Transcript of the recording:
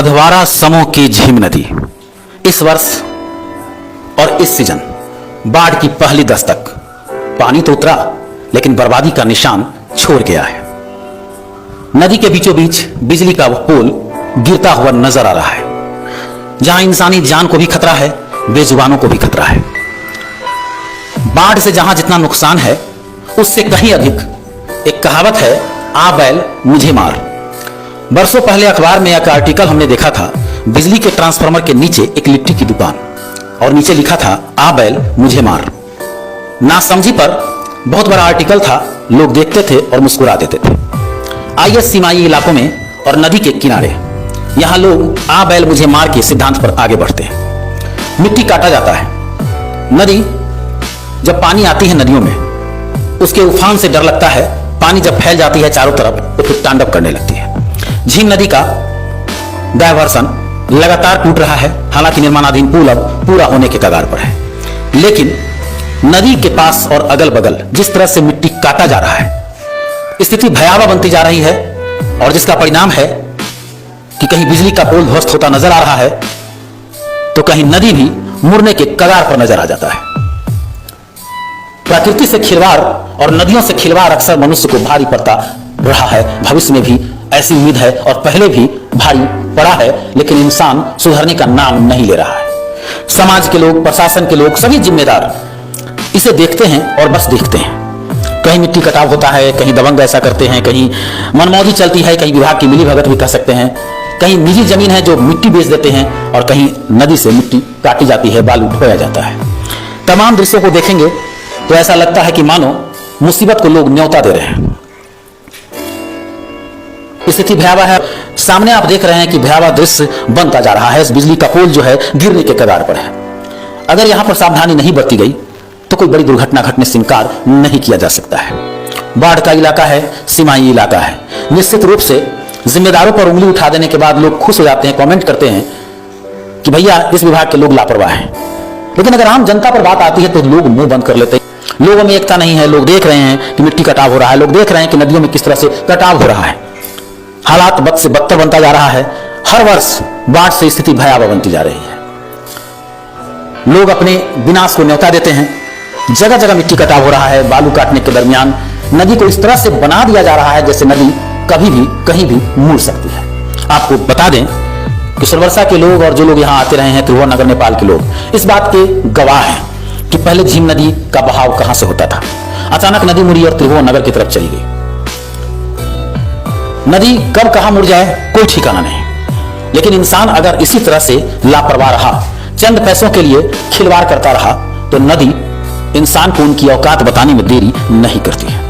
अधवारा समूह की झीम नदी इस वर्ष और इस सीजन बाढ़ की पहली दस्तक। पानी तो उतरा लेकिन बर्बादी का निशान छोड़ गया है। नदी के बीचों बीच बिजली का पोल गिरता हुआ नजर आ रहा है, जहां इंसानी जान को भी खतरा है, बेजुबानों को भी खतरा है। बाढ़ से जहां जितना नुकसान है उससे कहीं अधिक एक कहावत है, आ बैल मुझे मार। बरसों पहले अखबार में एक आर्टिकल हमने देखा था, बिजली के ट्रांसफार्मर के नीचे एक लिट्टी की दुकान और नीचे लिखा था, आ बैल मुझे मार। नासमझी पर बहुत बड़ा आर्टिकल था, लोग देखते थे और मुस्कुरा देते थे। आइए सीमाई इलाकों में और नदी के किनारे यहां लोग आ बैल मुझे मार के सिद्धांत पर आगे बढ़ते हैं। मिट्टी काटा जाता है। नदी जब पानी आती है नदियों में, उसके उफान से डर लगता है। पानी जब फैल जाती है चारों तरफ तो फिर तांडव करने लगती है। झीम नदी का डायवर्सन लगातार टूट रहा है, हालांकि निर्माणाधीन पुल अब पूरा होने के कगार पर है। लेकिन नदी के पास और अगल बगल जिस तरह से मिट्टी काटा जा रहा है, स्थिति भयावह बनती जा रही है और जिसका परिणाम है कि कहीं बिजली का पोल ध्वस्त होता नजर आ रहा है तो कहीं नदी भी मुड़ने के कगार पर नजर आ जाता है। प्रकृति से खिलवाड़ और नदियों से खिलवाड़ अक्सर मनुष्य को भारी पड़ता रहा है। भविष्य में भी ऐसी उम्मीद है और पहले भी भारी पड़ा है, लेकिन इंसान सुधरने का नाम नहीं ले रहा है। समाज के लोग, प्रशासन के लोग, सभी जिम्मेदार इसे देखते हैं और बस देखते हैं। कहीं मिट्टी कटाव होता है, कहीं दबंग ऐसा करते हैं, कहीं मनमौजी चलती है, कहीं विभाग की मिलीभगत भी कह सकते हैं, कहीं निजी जमीन है जो मिट्टी बेच देते हैं और कहीं नदी से मिट्टी काटी जाती है, बालू ढोया जाता है। तमाम दृश्यों को देखेंगे तो ऐसा लगता है कि मानो मुसीबत को लोग न्योता दे रहे हैं। स्थिति भयावह है। सामने आप देख रहे हैं कि भयावह दृश्य बनता जा रहा है। बिजली का पोल जो है गिरने के कगार पर है। अगर यहां पर सावधानी नहीं बरती गई तो कोई बड़ी दुर्घटना घटने से इनकार नहीं किया जा सकता है। बाढ़ का इलाका है, सीमाई इलाका है। निश्चित रूप से जिम्मेदारों पर उंगली उठा देने के बाद लोग खुश हो जाते हैं, कमेंट करते हैं कि भैया इस विभाग के लोग लापरवाह हैं। लेकिन अगर आम जनता पर बात आती है तो लोग मुंह बंद कर लेते हैं। लोगों में एकता नहीं है। लोग देख रहे हैं कि मिट्टी कटाव हो रहा है, लोग देख रहे हैं कि नदियों में किस तरह से कटाव हो रहा है। हालात बद से बदतर बनता जा रहा है। हर वर्ष बाढ़ से स्थिति भयावह बनती जा रही है। लोग अपने विनाश को न्योता देते हैं। जगह जगह मिट्टी कटाव हो रहा है। बालू काटने के दरमियान नदी को इस तरह से बना दिया जा रहा है जैसे नदी कभी भी कहीं भी मुड़ सकती है। आपको बता दें कि सोनवर्षा के लोग और जो लोग यहाँ आते रहे हैं, त्रिभुवन नगर नेपाल के लोग, इस बात के गवाह हैं कि पहले झीम नदी का बहाव कहां से होता था। अचानक नदी मुड़ी और त्रिभुवन नगर की तरफ चली गई। नदी कब कहां मुड़ जाए कोई ठिकाना नहीं। लेकिन इंसान अगर इसी तरह से लापरवाह रहा, चंद पैसों के लिए खिलवाड़ करता रहा, तो नदी इंसान को उनकी औकात बताने में देरी नहीं करती है।